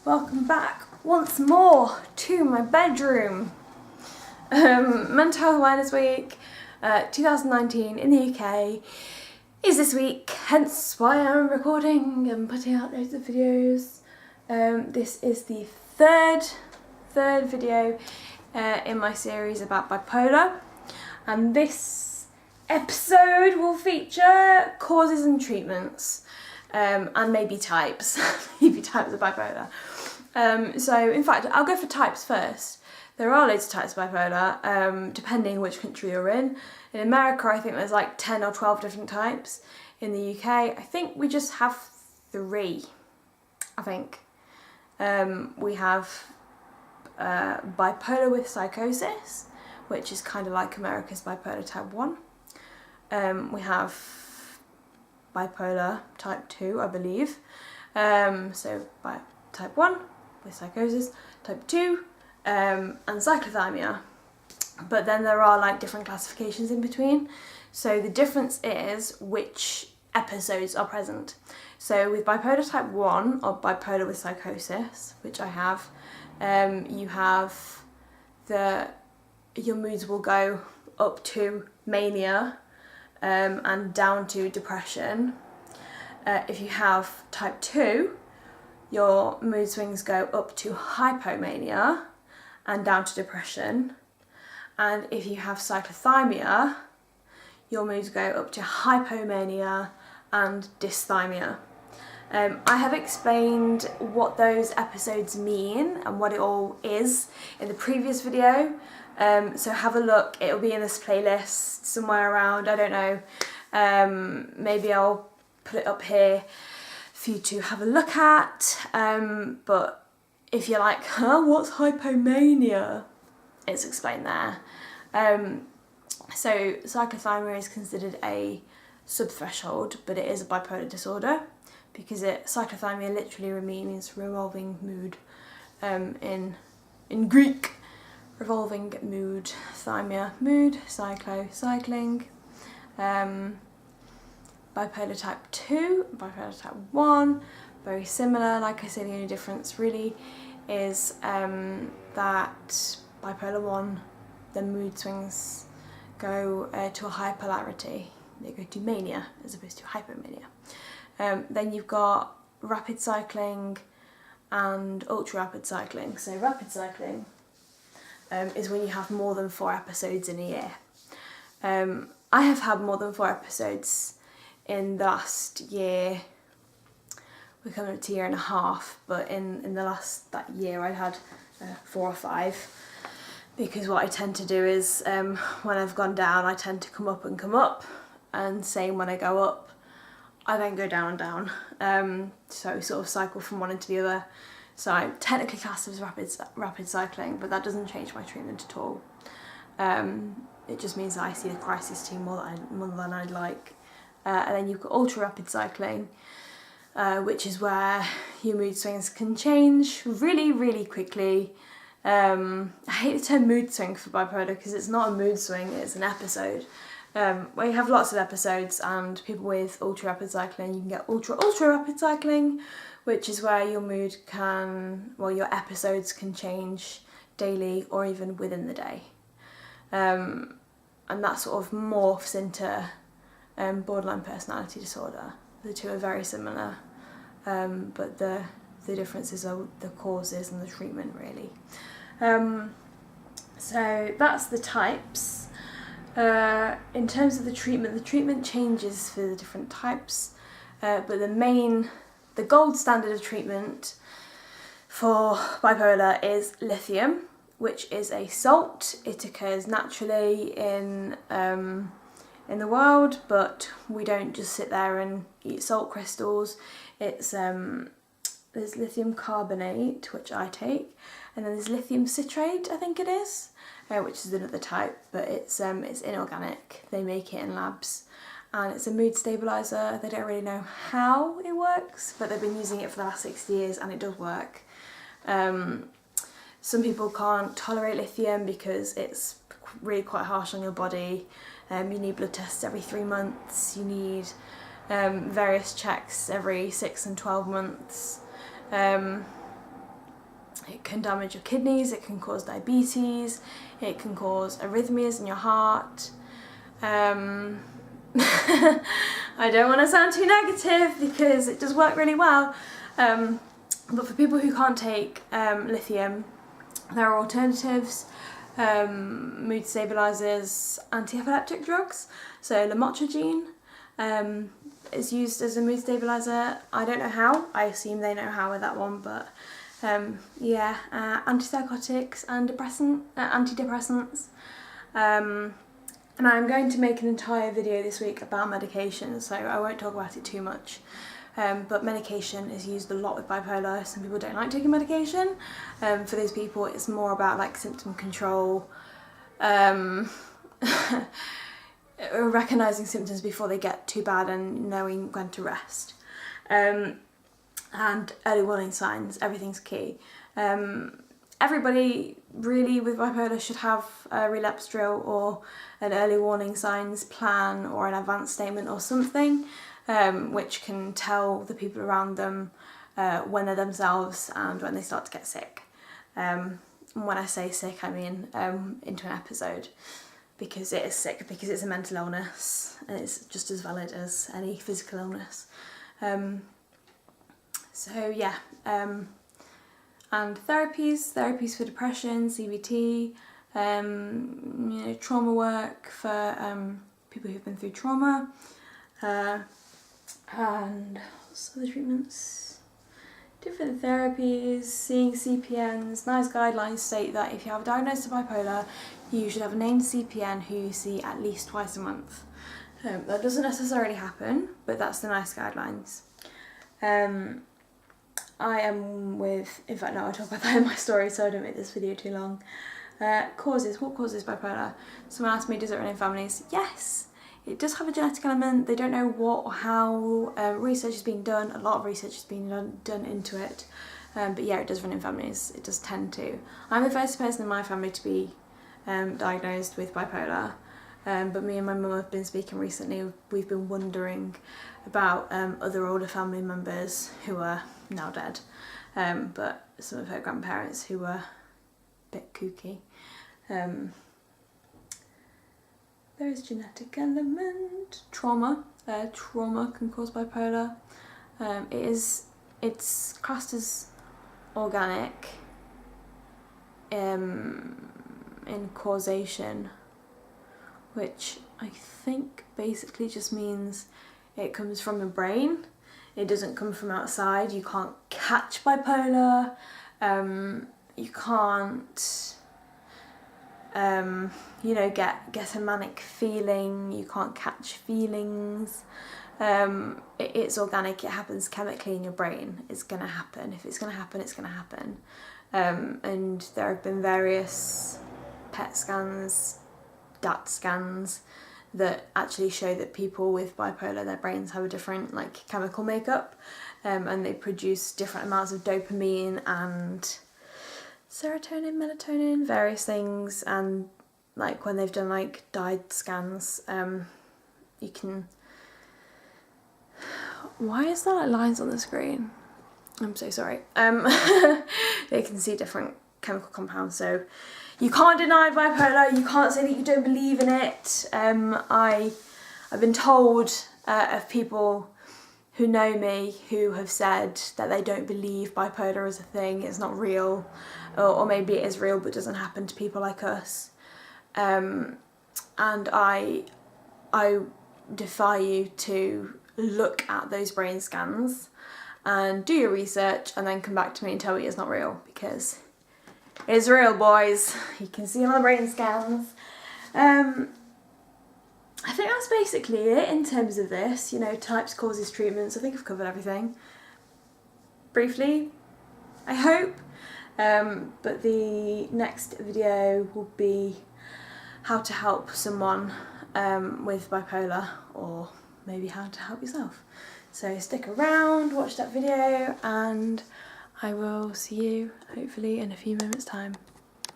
Welcome back once more to my bedroom. Mental Health Awareness Week 2019 in the UK is this week, hence why I'm recording and putting out loads of videos. This is the third video in my series about bipolar, and this episode will feature causes and treatments. And maybe types, maybe types of bipolar. So in fact, I'll go for types first. There are loads of types of bipolar, depending which country you're in. In America, I think there's like 10 or 12 different types. In the UK, I think we just have 3, I think. We have bipolar with psychosis, which is kind of like America's bipolar type 1. We have bipolar type 2, I believe. So by type 1 with psychosis, type 2, and cyclothymia. But then there are like different classifications in between. So the difference is which episodes are present. So with bipolar type 1 or bipolar with psychosis, which I have, you have your moods will go up to mania, and down to depression. If you have type 2, your mood swings go up to hypomania and down to depression. And if you have cyclothymia, your moods go up to hypomania and dysthymia. I have explained what those episodes mean and what it all is in the previous video. So have a look, it'll be in this playlist somewhere around, I don't know, maybe I'll put it up here for you to have a look at, but if you're like, what's hypomania? It's explained there. So cyclothymia is considered a subthreshold, but it is a bipolar disorder because cyclothymia literally means revolving mood, in Greek. Revolving mood, thymia, mood, cyclo, cycling. Bipolar type 2, bipolar type 1, very similar. Like I said, the only difference really is that bipolar 1, the mood swings go to a higher polarity. They go to mania as opposed to hypomania. Then you've got rapid cycling and ultra rapid cycling. So rapid cycling is when you have more than 4 episodes in a year. I have had more than 4 episodes in the last year. We're coming up to a year and a half, but in that year I had 4 or 5, because what I tend to do is when I've gone down I tend to come up, and same when I go up I then go down and down, so sort of cycle from one into the other. So I'm technically classed as rapid cycling, but that doesn't change my treatment at all. It just means that I see the crisis team more than I'd like. And then you've got ultra rapid cycling, which is where your mood swings can change really, really quickly. I hate the term mood swing for bipolar because it's not a mood swing, it's an episode. Where you have lots of episodes, and people with ultra rapid cycling, you can get ultra rapid cycling, which is where your mood your episodes can change daily or even within the day. And that sort of morphs into borderline personality disorder. The two are very similar, but the differences are the causes and the treatment really. So that's the types. In terms of the treatment changes for the different types, but the gold standard of treatment for bipolar is lithium, which is a salt. It occurs naturally in the world, but we don't just sit there and eat salt crystals. It's there's lithium carbonate, which I take, and then there's lithium citrate, I think it is, which is another type, but it's inorganic. They make it in labs. And it's a mood stabiliser. They don't really know how it works, but they've been using it for the last 60 years and it does work. Some people can't tolerate lithium because it's really quite harsh on your body. You need blood tests every 3 months. You need various checks every 6 and 12 months. It can damage your kidneys, it can cause diabetes, it can cause arrhythmias in your heart. I don't want to sound too negative because it does work really well, but for people who can't take lithium, there are alternatives, mood stabilizers, anti-epileptic drugs. So lamotrigine is used as a mood stabilizer. I don't know how, I assume they know how with that one, but yeah, antipsychotics and antidepressants. And I'm going to make an entire video this week about medication, so I won't talk about it too much. But medication is used a lot with bipolar. Some people don't like taking medication. For those people, it's more about like symptom control, recognising symptoms before they get too bad and knowing when to rest. And early warning signs, everything's key. Everybody really with bipolar should have a relapse drill or an early warning signs plan or an advance statement or something, which can tell the people around them when they're themselves and when they start to get sick. When I say sick, I mean into an episode, because it is sick, because it's a mental illness and it's just as valid as any physical illness. So yeah, and therapies for depression, CBT, you know, trauma work for people who've been through trauma, and what's other treatments? Different therapies, seeing CPNs. NICE guidelines state that if you have a diagnosis of bipolar, you should have a named CPN who you see at least twice a month. That doesn't necessarily happen, but that's the NICE guidelines. I am with, in fact no, I'll talk about that in my story so I don't make this video too long. Causes, what causes bipolar? Someone asked me, does it run in families? Yes, it does have a genetic element. They don't know what or how. Research is being done, a lot of research is being done into it. But yeah, it does run in families, it does tend to. I'm the first person in my family to be diagnosed with bipolar. But me and my mum have been speaking recently. We've been wondering about other older family members who are now dead, but some of her grandparents who were a bit kooky. There is genetic element. Trauma can cause bipolar. It's classed as organic in causation, which I think basically just means it comes from the brain. It doesn't come from outside. You can't catch bipolar. You can't, you know, get a manic feeling. You can't catch feelings. It's organic. It happens chemically in your brain. It's gonna happen. If it's gonna happen, it's gonna happen. And there have been various PET scans, DAT scans that actually show that people with bipolar, their brains have a different like chemical makeup, and they produce different amounts of dopamine and serotonin, melatonin, various things. And like when they've done like DID scans, you can, why is there like lines on the screen? I'm so sorry. They can see different chemical compounds, so you can't deny bipolar, you can't say that you don't believe in it. I've been told of people who know me who have said that they don't believe bipolar is a thing, it's not real, or maybe it is real but doesn't happen to people like us. And I defy you to look at those brain scans and do your research and then come back to me and tell me it's not real, because it's real, boys. You can see it on the brain scans. I think that's basically it in terms of this, you know, types, causes, treatments. I think I've covered everything briefly, I hope. But the next video will be how to help someone with bipolar, or maybe how to help yourself. So stick around, watch that video, and I will see you hopefully in a few moments' time.